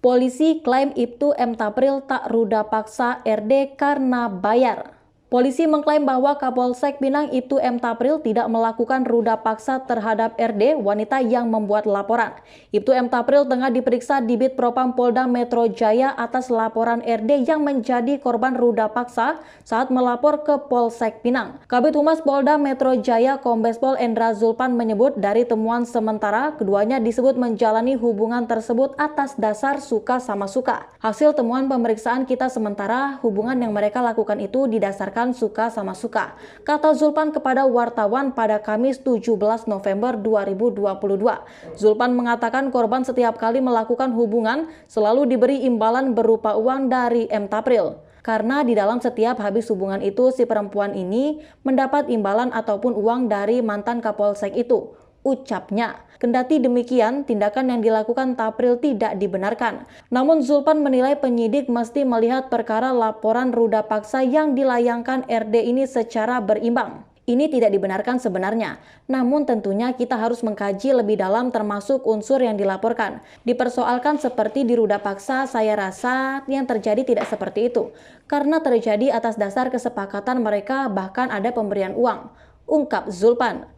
Polisi klaim Ibtu M. Tapril tak ruda paksa RD karena bayar. Polisi mengklaim bahwa Kapolsek Pinang Ibtu M. Tapril tidak melakukan ruda paksa terhadap RD, wanita yang membuat laporan. Ibtu M. Tapril tengah diperiksa di Bid Propam Polda Metro Jaya atas laporan RD yang menjadi korban ruda paksa saat melapor ke Polsek Pinang. Kabid Humas Polda Metro Jaya Kombes Pol Endra Zulpan menyebut dari temuan sementara keduanya disebut menjalani hubungan tersebut atas dasar suka sama suka. Hasil temuan pemeriksaan kita sementara, hubungan yang mereka lakukan itu didasarkan suka sama suka, kata Zulpan kepada wartawan pada Kamis 17 November 2022. Zulpan mengatakan korban setiap kali melakukan hubungan selalu diberi imbalan berupa uang dari M. Tapril. Karena di dalam setiap habis hubungan itu si perempuan ini mendapat imbalan ataupun uang dari mantan Kapolsek itu, ucapnya. Kendati demikian, tindakan yang dilakukan Tapril tidak dibenarkan. Namun Zulpan menilai penyidik mesti melihat perkara laporan ruda paksa yang dilayangkan RD ini secara berimbang. Ini tidak dibenarkan sebenarnya, namun tentunya kita harus mengkaji lebih dalam termasuk unsur yang dilaporkan. Dipersoalkan seperti di ruda paksa, saya rasa yang terjadi tidak seperti itu. Karena terjadi atas dasar kesepakatan mereka, bahkan ada pemberian uang, ungkap Zulpan.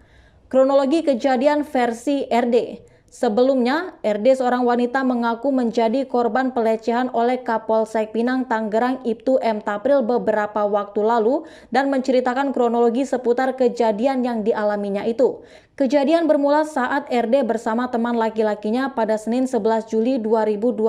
Kronologi kejadian versi RD. Sebelumnya, RD seorang wanita mengaku menjadi korban pelecehan oleh Kapolsek Pinang Tangerang Ibtu M. Tapril beberapa waktu lalu dan menceritakan kronologi seputar kejadian yang dialaminya itu. Kejadian bermula saat RD bersama teman laki-lakinya pada Senin 11 Juli 2022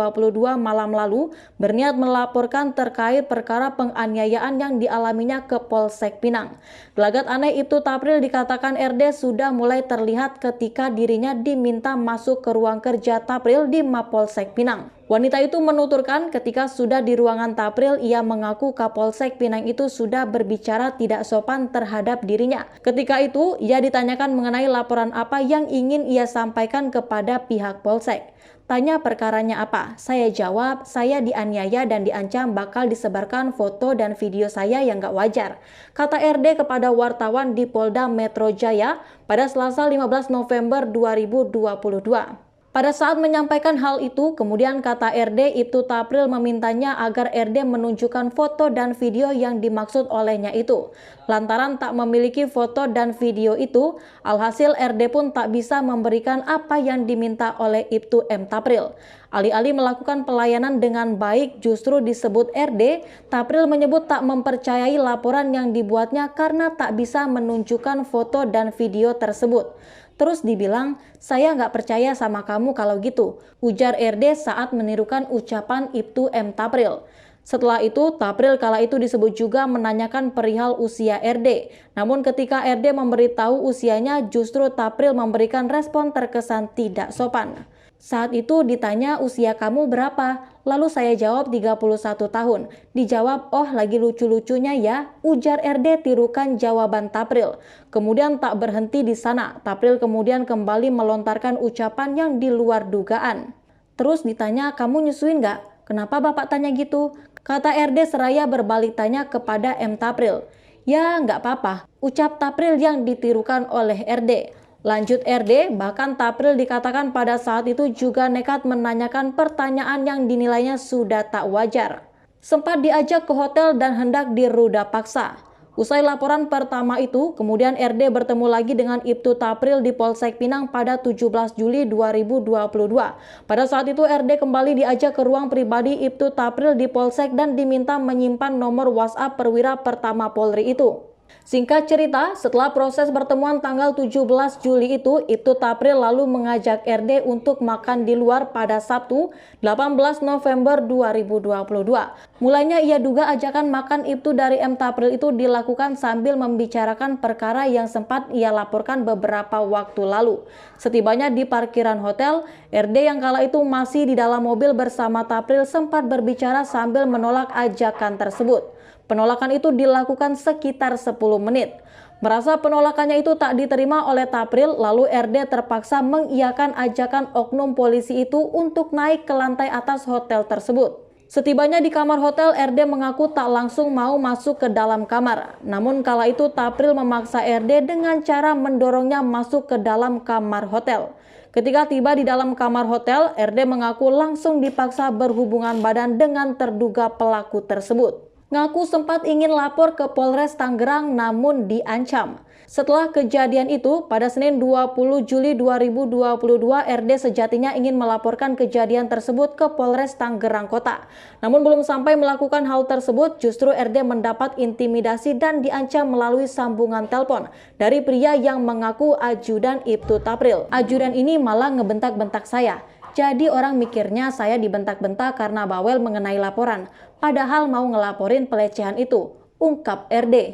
malam lalu berniat melaporkan terkait perkara penganiayaan yang dialaminya ke Polsek Pinang. Gelagat aneh Ibtu Tapril dikatakan RD sudah mulai terlihat ketika dirinya diminta masuk ke ruang kerja Tapril di Mapolsek Pinang. Wanita itu menuturkan ketika sudah di ruangan Tapril, ia mengaku Kapolsek Pinang itu sudah berbicara tidak sopan terhadap dirinya. Ketika itu, ia ditanyakan mengenai laporan apa yang ingin ia sampaikan kepada pihak Polsek. Tanya perkaranya apa? Saya jawab, saya dianiaya dan diancam bakal disebarkan foto dan video saya yang gak wajar. Kata RD kepada wartawan di Polda Metro Jaya pada Selasa 15 November 2022. Pada saat menyampaikan hal itu, kemudian kata RD Ibtu Tapril memintanya agar RD menunjukkan foto dan video yang dimaksud olehnya itu. Lantaran tak memiliki foto dan video itu, alhasil RD pun tak bisa memberikan apa yang diminta oleh Ibtu M. Tapril. Alih-alih melakukan pelayanan dengan baik justru disebut RD, Tapril menyebut tak mempercayai laporan yang dibuatnya karena tak bisa menunjukkan foto dan video tersebut. Terus dibilang, saya nggak percaya sama kamu kalau gitu, ujar RD saat menirukan ucapan Ibtu M. Tapril. Setelah itu, Tapril kala itu disebut juga menanyakan perihal usia RD. Namun ketika RD memberitahu usianya, justru Tapril memberikan respon terkesan tidak sopan. Saat itu ditanya usia kamu berapa, lalu saya jawab 31 tahun. Dijawab, oh lagi lucu-lucunya ya, ujar RD tirukan jawaban Tapril. Kemudian tak berhenti di sana, Tapril kemudian kembali melontarkan ucapan yang di luar dugaan. Terus ditanya, kamu nyusuin nggak? Kenapa bapak tanya gitu? Kata RD seraya berbalik tanya kepada M. Tapril. Ya nggak apa-apa, ucap Tapril yang ditirukan oleh RD. Lanjut RD, bahkan Tapril dikatakan pada saat itu juga nekat menanyakan pertanyaan yang dinilainya sudah tak wajar. Sempat diajak ke hotel dan hendak diruda paksa. Usai laporan pertama itu, kemudian RD bertemu lagi dengan Ibtu Tapril di Polsek Pinang pada 17 Juli 2022. Pada saat itu RD kembali diajak ke ruang pribadi Ibtu Tapril di Polsek dan diminta menyimpan nomor WhatsApp perwira pertama Polri itu. Singkat cerita, setelah proses pertemuan tanggal 17 Juli itu, Ibtu Tapril lalu mengajak RD untuk makan di luar pada Sabtu 18 November 2022. Mulanya ia duga ajakan makan Ibtu dari M. Tapril itu dilakukan sambil membicarakan perkara yang sempat ia laporkan beberapa waktu lalu. Setibanya di parkiran hotel, RD yang kala itu masih di dalam mobil bersama Tapril sempat berbicara sambil menolak ajakan tersebut. Penolakan itu dilakukan sekitar 10 menit. Merasa penolakannya itu tak diterima oleh Tapril, lalu RD terpaksa mengiyakan ajakan oknum polisi itu untuk naik ke lantai atas hotel tersebut. Setibanya di kamar hotel, RD mengaku tak langsung mau masuk ke dalam kamar. Namun kala itu Tapril memaksa RD dengan cara mendorongnya masuk ke dalam kamar hotel. Ketika tiba di dalam kamar hotel, RD mengaku langsung dipaksa berhubungan badan dengan terduga pelaku tersebut. Ngaku sempat ingin lapor ke Polres Tangerang namun diancam. Setelah kejadian itu, pada Senin 20 Juli 2022, RD sejatinya ingin melaporkan kejadian tersebut ke Polres Tangerang Kota. Namun belum sampai melakukan hal tersebut, justru RD mendapat intimidasi dan diancam melalui sambungan telepon dari pria yang mengaku ajudan Ibtu Tapril. Ajudan ini malah ngebentak-bentak saya. Jadi orang mikirnya saya dibentak-bentak karena bawel mengenai laporan, padahal mau ngelaporin pelecehan itu, ungkap RD.